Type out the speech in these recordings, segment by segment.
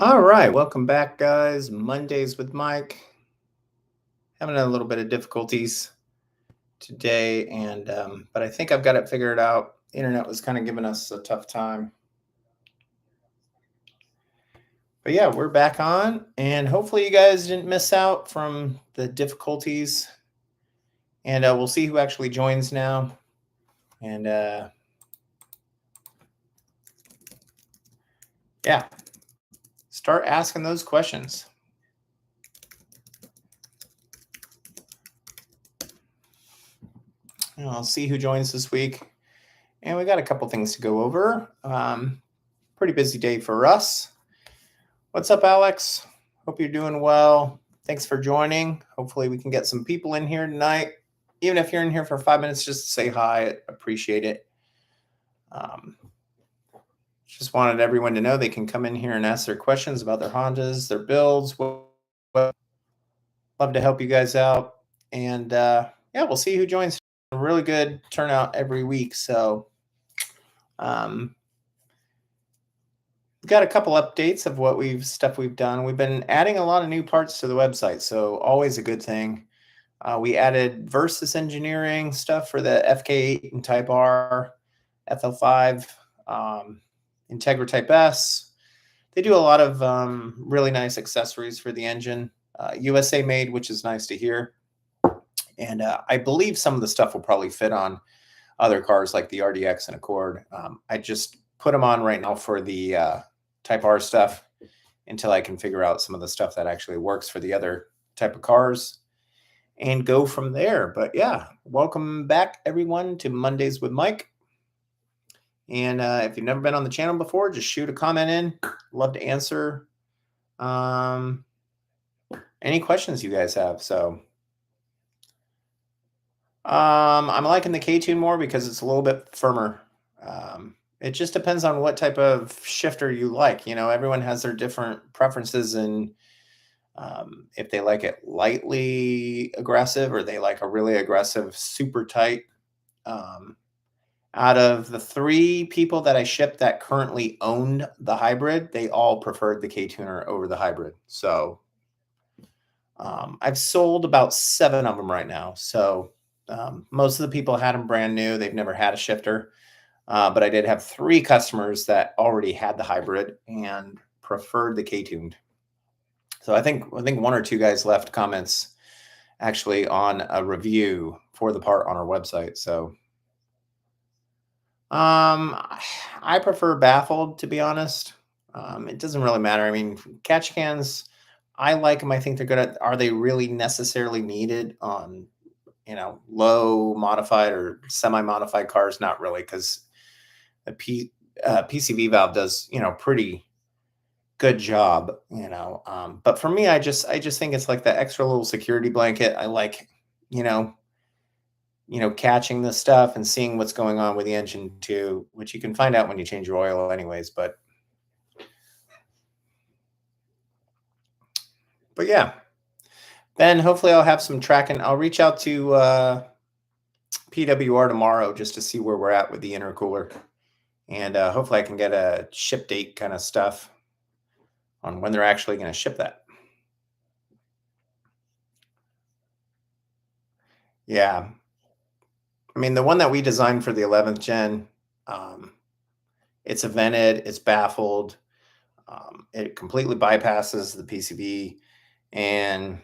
All right, welcome back, guys. Mondays with Mike. Having a little bit of difficulties today, and but I think I've got it figured out. The internet was kind of giving us a tough time, but yeah, we're back on, and hopefully, you guys didn't miss out from the difficulties. And we'll see who actually joins now, and yeah, start asking those questions. And I'll see who joins this week, and we got a couple things to go over. Pretty busy day for us. What's up, Alex? Hope you're doing well. Thanks for joining. Hopefully, we can get some people in here tonight. Even if you're in here for 5 minutes, just to say hi, I appreciate it. Um, just wanted everyone to know they can come in here and ask their questions about their Hondas, their builds. Love to help you guys out. And yeah, we'll see who joins. A really good turnout every week. So, um, got a couple updates of what we've done. We've been adding a lot of new parts to the website, so always a good thing. We added Versus engineering stuff for the FK8 and Type R, FL5, Integra Type S. They do a lot of really nice accessories for the engine, USA made, which is nice to hear. And I believe some of the stuff will probably fit on other cars like the RDX and Accord. I just put them on right now for the Type R stuff until I can figure out some of the stuff that actually works for the other type of cars and go from there. But yeah, welcome back everyone to Mondays with Mike. And if you've never been on the channel before, just shoot a comment in. Love to answer any questions you guys have. So I'm liking the K-Tune more because it's a little bit firmer. It just depends on what type of shifter you like. You know, everyone has their different preferences, and if they like it lightly aggressive or they like a really aggressive, super tight. Out of the 3 people that I shipped that currently owned the hybrid, they all preferred the K-Tuner over the hybrid. So I've sold about 7 of them right now. So most of the people had them brand new. They've never had a shifter. But I did have 3 customers that already had the hybrid and preferred the K-tuned. So I think 1 or 2 guys left comments actually on a review for the part on our website. So I prefer baffled, to be honest. It doesn't really matter. I mean, catch cans, I like them. I think they're good at. Are they really necessarily needed on, low modified or semi-modified cars? Not really, because the PCV valve does, pretty good job. But for me, I just think it's like the extra little security blanket. I like, you know, catching the stuff and seeing what's going on with the engine too, which you can find out when you change your oil anyways. But yeah, Ben, hopefully I'll have some tracking. I'll reach out to PWR tomorrow just to see where we're at with the intercooler. And hopefully I can get a ship date kind of stuff on when they're actually going to ship that. Yeah. I mean, the one that we designed for the 11th gen, it's a vented, it's baffled. It completely bypasses the PCV, and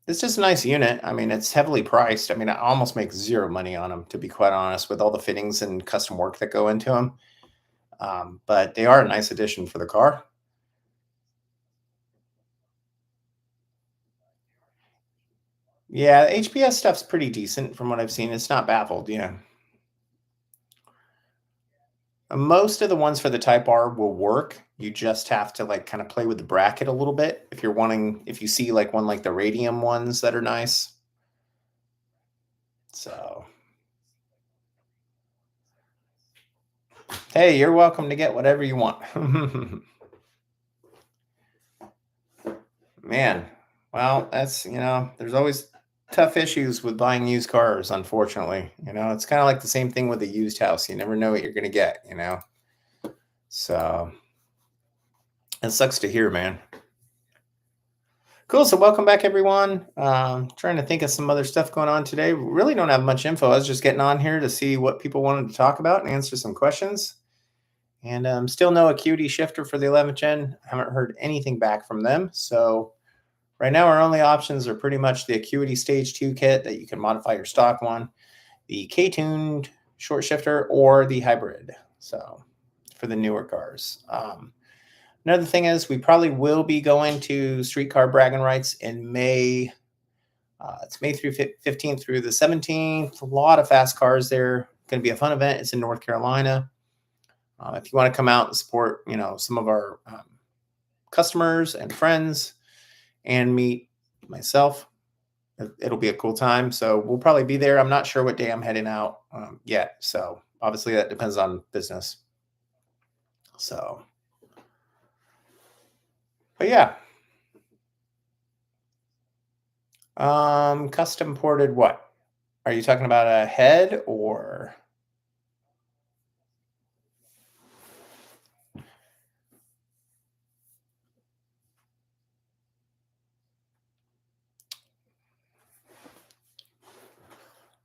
it's just a nice unit. I mean, it's heavily priced. I mean, I almost make 0 money on them, to be quite honest, with all the fittings and custom work that go into them. But they are a nice addition for the car. Yeah, the HPS stuff's pretty decent from what I've seen. It's not baffled, yeah. Most of the ones for the Type R will work. You just have to like kind of play with the bracket a little bit if you see like one like the radium ones that are nice. So, hey, you're welcome to get whatever you want. Man, well, there's always tough issues with buying used cars, unfortunately. It's kind of like the same thing with a used house. You never know what you're going to get. So, It sucks to hear, man. Cool. So welcome back, everyone. Trying to think of some other stuff going on today. Really don't have much info. I was just getting on here to see what people wanted to talk about and answer some questions. And still no Acuity shifter for the 11th gen. Haven't heard anything back from them. So right now, our only options are pretty much the Acuity Stage 2 kit that you can modify your stock one, the K-tuned short shifter, or the hybrid. So for the newer cars. Another thing is we probably will be going to Streetcar Bragging Rights in May. It's May through 15th through the 17th. A lot of fast cars there. Going to be a fun event. It's in North Carolina. If you want to come out and support, some of our customers and friends and meet myself, it'll be a cool time. So we'll probably be there. I'm not sure what day I'm heading out yet. So obviously that depends on business. So, but yeah. Custom ported what? Are you talking about a head or?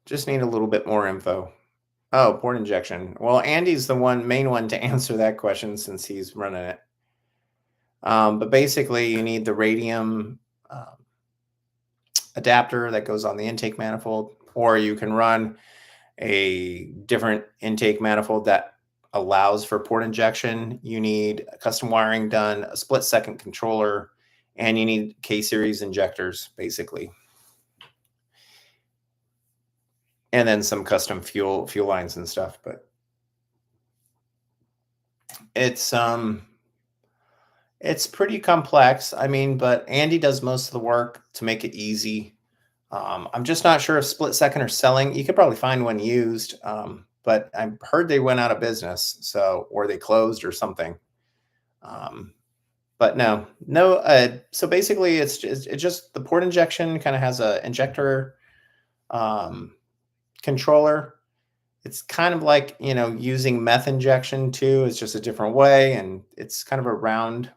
Just need a little bit more info. Oh, port injection. Well, Andy's the main one to answer that question since he's running it. But basically, you need the radium adapter that goes on the intake manifold, or you can run a different intake manifold that allows for port injection. You need custom wiring done, a split-second controller, and you need K-series injectors, basically. And then some custom fuel lines and stuff. But it's pretty complex. I mean, but Andy does most of the work to make it easy. I'm just not sure if split second are selling. You could probably find one used, but I heard they went out of business, or they closed or something. But no. So basically, it's just the port injection kind of has a injector controller. It's kind of like using meth injection too. It's just a different way, and it's kind of around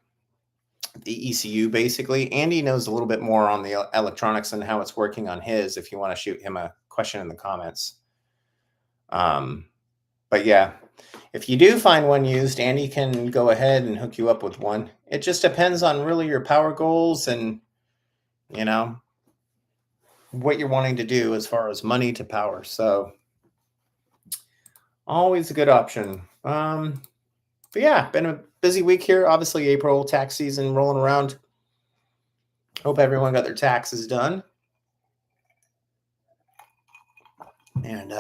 the ECU basically. Andy knows a little bit more on the electronics and how it's working on his. If you want to shoot him a question in the comments. But yeah, if you do find one used, Andy can go ahead and hook you up with one. It just depends on really your power goals and what you're wanting to do as far as money to power. So always a good option. But yeah, been a busy week here. Obviously, April tax season rolling around. Hope everyone got their taxes done. And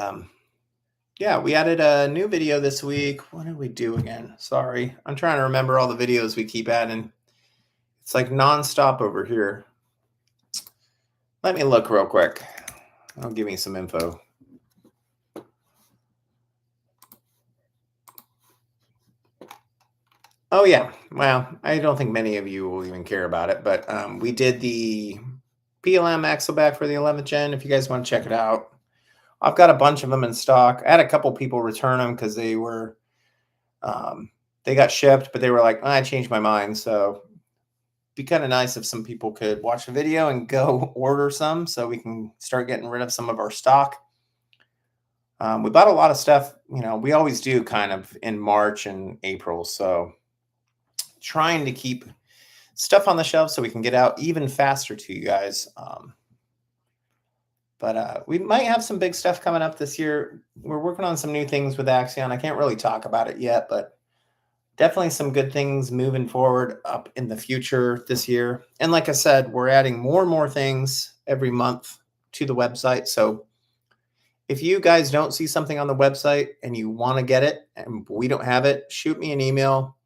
yeah, we added a new video this week. What did we do again? Sorry, I'm trying to remember all the videos we keep adding. It's like nonstop over here. Let me look real quick. It'll give me some info. Oh yeah, well, I don't think many of you will even care about it, but we did the PLM axle back for the 11th gen. If you guys want to check it out, I've got a bunch of them in stock. I had a couple people return them because they were, they got shipped, but they were like, I changed my mind. So it'd be kind of nice if some people could watch the video and go order some so we can start getting rid of some of our stock. We bought a lot of stuff, we always do kind of in March and April. So trying to keep stuff on the shelf so we can get out even faster to you guys. But we might have some big stuff coming up this year. We're working on some new things with Axion. I can't really talk about it yet, but definitely some good things moving forward up in the future this year. And like I said, we're adding more and more things every month to the website. So if you guys don't see something on the website and you want to get it and we don't have it, shoot me an email.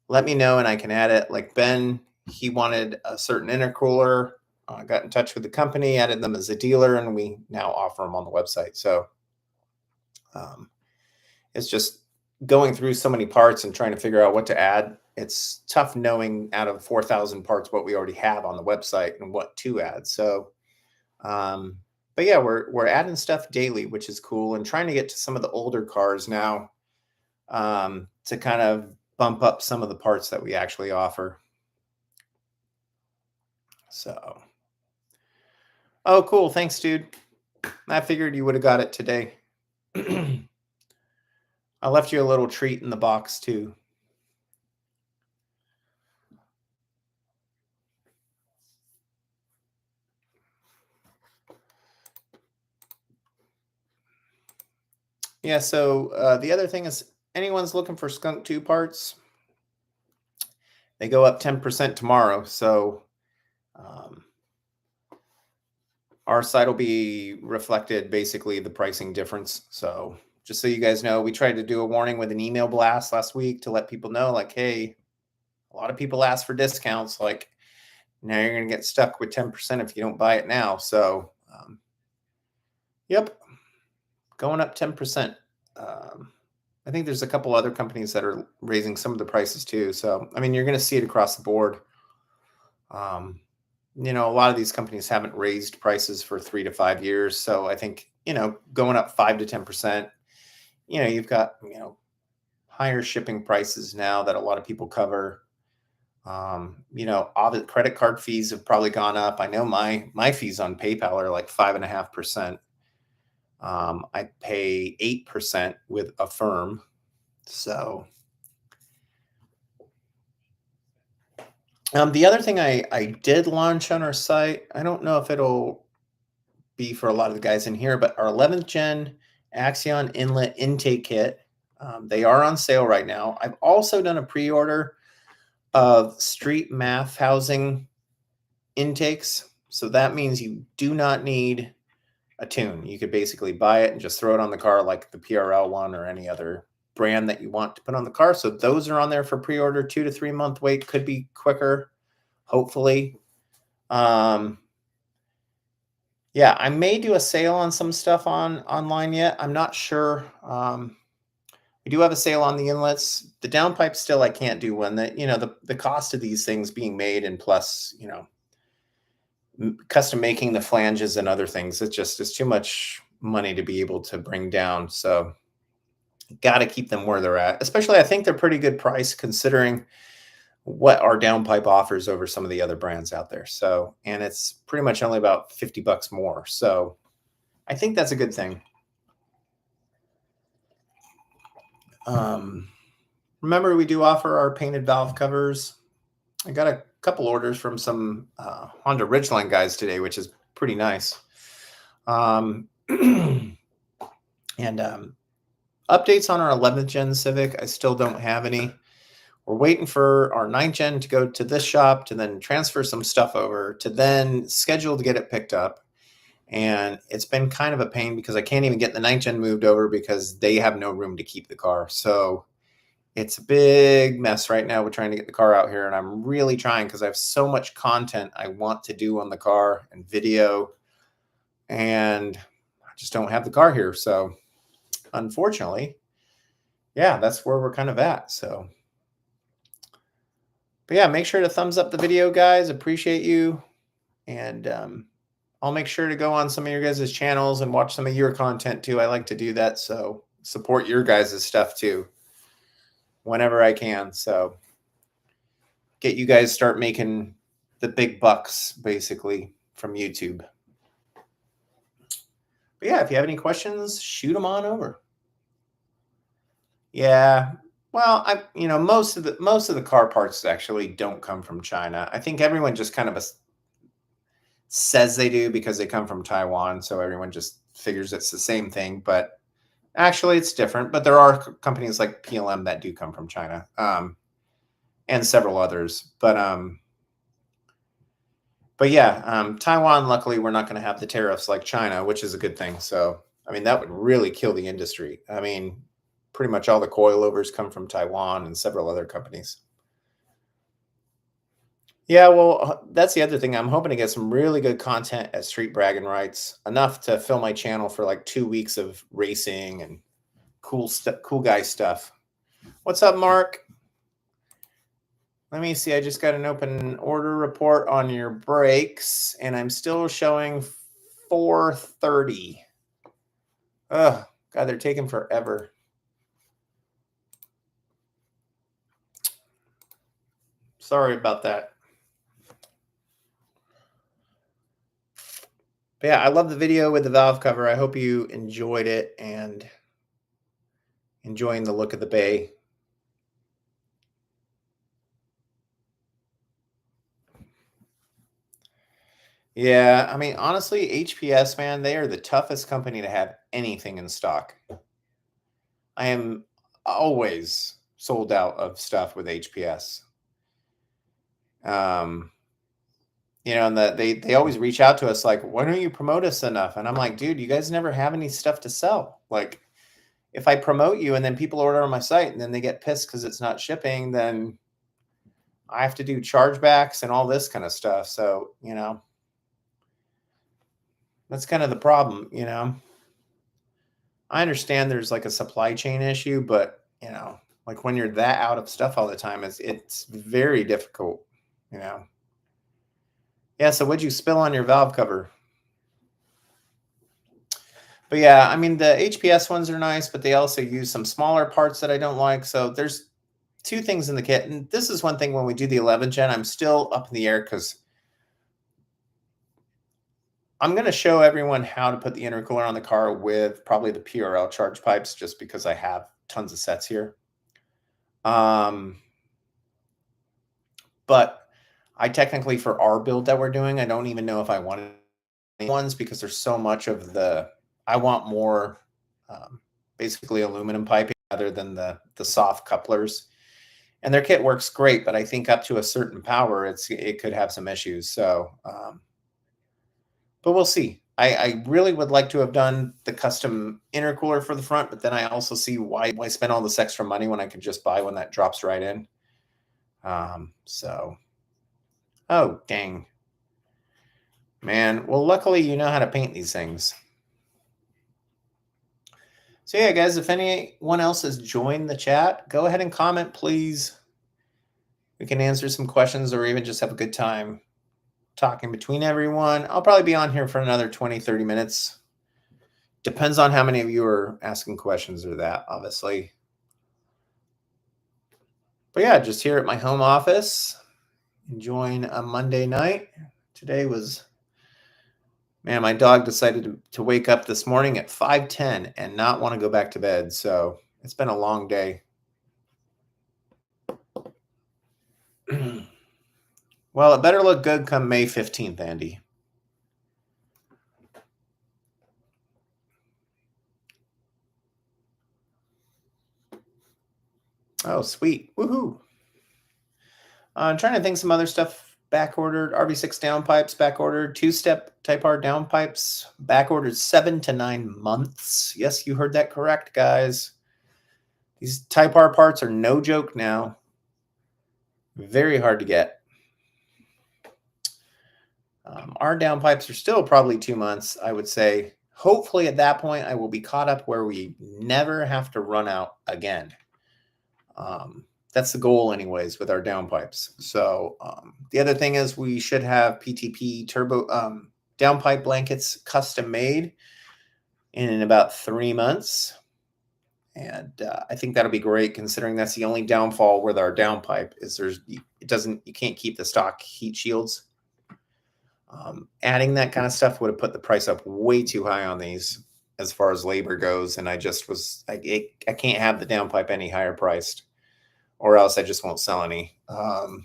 Let me know and I can add it. Like Ben, he wanted a certain intercooler. I got in touch with the company, added them as a dealer, and we now offer them on the website. So it's just going through so many parts and trying to figure out what to add. It's tough knowing out of 4,000 parts what we already have on the website and what to add. So, but yeah, we're adding stuff daily, which is cool, and trying to get to some of the older cars now to kind of bump up some of the parts that we actually offer. So, oh, cool. Thanks, dude. I figured you would have got it today. I left you a little treat in the box too. Yeah, so the other thing is anyone's looking for Skunk 2 parts, they go up 10% tomorrow. So um, our site will be reflected basically the pricing difference. So just so you guys know, we tried to do a warning with an email blast last week to let people know, like, hey, a lot of people ask for discounts. Like, now you're going to get stuck with 10% if you don't buy it now. So, yep, going up 10%. I think there's a couple other companies that are raising some of the prices too. So, I mean, you're going to see it across the board. You know, a lot of these companies haven't raised prices for 3 to 5 years. So I think, you know, going up 5 to 10%, you know, you've got, you know, higher shipping prices now that a lot of people cover. You know, all the credit card fees have probably gone up. I know my fees on PayPal are like 5.5%. I pay 8% with Affirm. So the other thing I did launch on our site, I don't know if it'll be for a lot of the guys in here, but our 11th gen Axion inlet intake kit, they are on sale right now. I've also done a pre-order of Street Math housing intakes. So that means you do not need a tune. You could basically buy it and just throw it on the car like the PRL one or any other brand that you want to put on the car. So those are on there for pre-order. 2 to 3 month wait, could be quicker, hopefully. Yeah, I may do a sale on some stuff online yet. I'm not sure. We do have a sale on the inlets. The downpipe still I can't do one. That, you know, the cost of these things being made, and plus, you know, custom making the flanges and other things, it's too much money to be able to bring down. So got to keep them where they're at. Especially, I think they're pretty good price considering what our downpipe offers over some of the other brands out there. So, and it's pretty much only about $50 more. So I think that's a good thing. Remember, we do offer our painted valve covers. I got a couple orders from some Honda Ridgeline guys today, which is pretty nice. And updates on our 11th gen Civic, I still don't have any. We're waiting for our 9th gen to go to this shop to then transfer some stuff over to then schedule to get it picked up. And it's been kind of a pain because I can't even get the 9th gen moved over because they have no room to keep the car. So it's a big mess right now. We're trying to get the car out here, and I'm really trying because I have so much content I want to do on the car and video, and I just don't have the car here. So unfortunately, yeah, that's where we're kind of at. So, but yeah, make sure to thumbs up the video, guys. Appreciate you. And I'll make sure to go on some of your guys' channels and watch some of your content too. I like to do that. So support your guys' stuff too, whenever I can. So get you guys start making the big bucks basically from YouTube. But yeah, if you have any questions, shoot them on over. Yeah. Well, you know, most of the car parts actually don't come from China. I think everyone just kind of says they do because they come from Taiwan, so everyone just figures it's the same thing, but actually it's different. But there are companies like PLM that do come from China, and several others. But yeah, Taiwan, luckily, we're not going to have the tariffs like China, which is a good thing. So, I mean, that would really kill the industry. I mean, pretty much all the coilovers come from Taiwan and several other companies. Yeah, well, that's the other thing. I'm hoping to get some really good content at Street Bragging Rights, enough to fill my channel for like 2 weeks of racing and cool guy stuff. What's up, Mark? Let me see. I just got an open order report on your brakes, and I'm still showing 430. Oh, God, they're taking forever. Sorry about that. But yeah, I love the video with the valve cover. I hope you enjoyed it and enjoying the look of the bay. Yeah, I mean, honestly, HPS, man, they are the toughest company to have anything in stock. I am always sold out of stuff with HPS. And they always reach out to us like, why don't you promote us enough? And I'm like, dude, you guys never have any stuff to sell. Like, if I promote you and then people order on my site and then they get pissed because it's not shipping, then I have to do chargebacks and all this kind of stuff. So, that's kind of the problem, I understand there's like a supply chain issue, but like when you're that out of stuff all the time, it's very difficult, Yeah, so what'd you spill on your valve cover? But yeah, I mean the HPS ones are nice, but they also use some smaller parts that I don't like. So there's two things in the kit. And this is one thing when we do the 11 gen, I'm still up in the air because I'm going to show everyone how to put the intercooler on the car with probably the PRL charge pipes, just because I have tons of sets here. But I technically, for our build that we're doing, I don't even know if I want ones because there's so much of I want more basically aluminum piping rather than the soft couplers. And their kit works great, but I think up to a certain power, it could have some issues. So, but we'll see. I really would like to have done the custom intercooler for the front, but then I also see why spend all this extra money when I could just buy one that drops right in. So, oh, dang. Man, well, luckily you know how to paint these things. So yeah, guys, if anyone else has joined the chat, go ahead and comment, please. We can answer some questions or even just have a good time talking between everyone. I'll probably be on here for another 20, 30 minutes. Depends on how many of you are asking questions or that, obviously. But yeah, just here at my home office, enjoying a Monday night. Today was, man, my dog decided to wake up this morning at 5:10 and not want to go back to bed. So it's been a long day. Well, it better look good come May 15th, Andy. Oh, sweet. Woohoo. I'm trying to think some other stuff back ordered. RV6 downpipes back ordered. Two-step Type R downpipes back ordered 7 to 9 months. Yes, you heard that correct, guys. These Type R parts are no joke now. Very hard to get. Our downpipes are still probably 2 months, I would say. Hopefully at that point, I will be caught up where we never have to run out again. That's the goal anyways with our downpipes. So the other thing is we should have PTP turbo downpipe blankets custom made in about 3 months. And I think that'll be great considering that's the only downfall with our downpipe is you can't keep the stock heat shields. Adding that kind of stuff would have put the price up way too high on these as far as labor goes. And I can't have the downpipe any higher priced or else I just won't sell any. But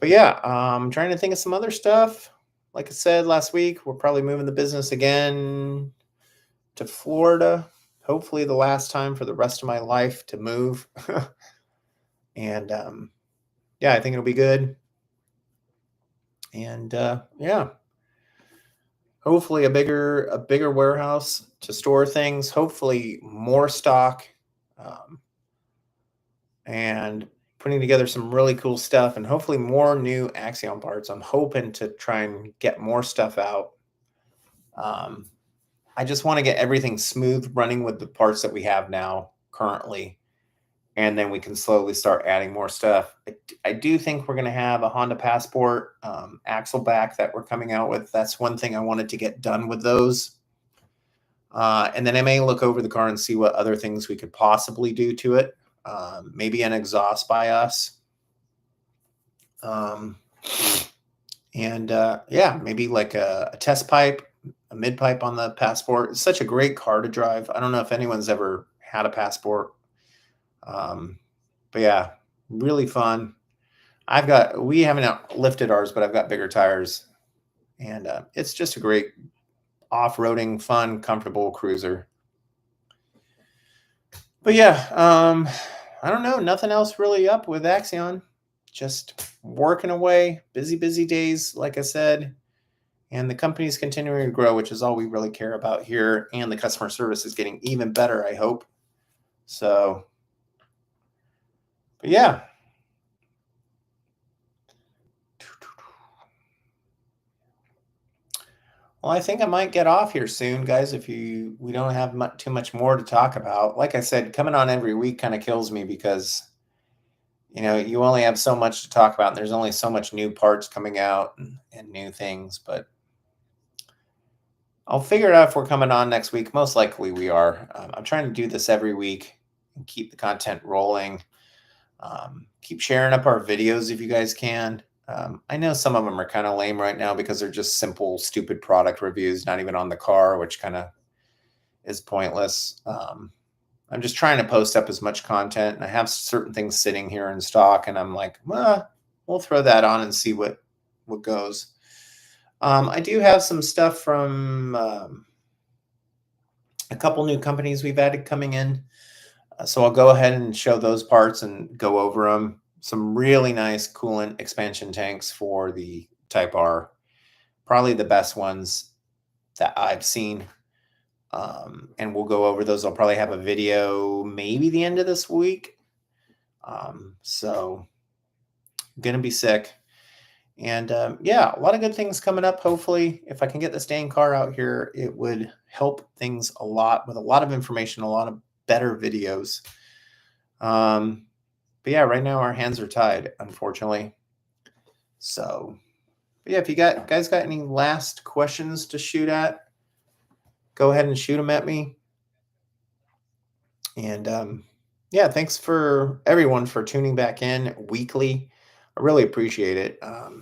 yeah, I'm trying to think of some other stuff. Like I said last week, we're probably moving the business again to Florida. Hopefully the last time for the rest of my life to move. And yeah, I think it'll be good. And yeah, hopefully a bigger warehouse to store things. Hopefully more stock. And putting together some really cool stuff and hopefully more new Axiom parts. I'm hoping to try and get more stuff out. I just want to get everything smooth running with the parts that we have now currently. And then we can slowly start adding more stuff. I do think we're going to have a Honda Passport axle back that we're coming out with. That's one thing I wanted to get done with those. And then I may look over the car and see what other things we could possibly do to it. Maybe an exhaust by us. And yeah, maybe like a test pipe, a mid pipe on the Passport. It's such a great car to drive. I don't know if anyone's ever had a Passport. Um, but yeah, really fun. We haven't lifted ours, but I've got bigger tires, and it's just a great off-roading, fun, comfortable cruiser. But yeah, I don't know, nothing else really up with Axion. Just working away, busy days, like I said. And the company's continuing to grow, which is all we really care about here. And the customer service is getting even better, I hope. So, but yeah. Well, I think I might get off here soon, guys. If we don't have too much more to talk about. Like I said, coming on every week kind of kills me because you only have so much to talk about. And there's only so much new parts coming out and new things. But I'll figure it out if we're coming on next week. Most likely we are. I'm trying to do this every week and keep the content rolling. Keep sharing up our videos if you guys can. I know some of them are kind of lame right now because they're just simple, stupid product reviews, not even on the car, which kind of is pointless. I'm just trying to post up as much content, and I have certain things sitting here in stock, and I'm like, well, we'll throw that on and see what goes. I do have some stuff from a couple new companies we've added coming in. So I'll go ahead and show those parts and go over them. Some really nice coolant expansion tanks for the Type R. Probably the best ones that I've seen. And we'll go over those. I'll probably have a video maybe the end of this week. So going to be sick. And yeah, a lot of good things coming up. Hopefully, if I can get this dang car out here, it would help things a lot with a lot of information, a lot of better videos. But yeah, right now our hands are tied, unfortunately. So, but yeah, if you guys got any last questions to shoot at, go ahead and shoot them at me. And yeah, thanks for everyone for tuning back in weekly. I really appreciate it. I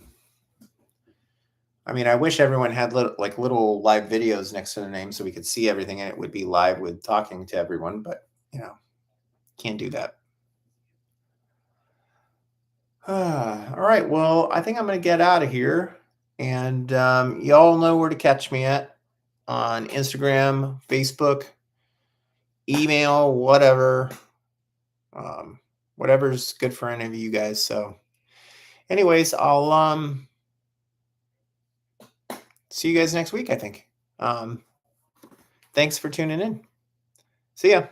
mean, I wish everyone had little live videos next to their name so we could see everything and it would be live with talking to everyone, but can't do that. All right, well, I think I'm going to get out of here. And y'all know where to catch me at on Instagram, Facebook, email, whatever. Whatever's good for any of you guys. So anyways, I'll see you guys next week, I think. Thanks for tuning in. See ya.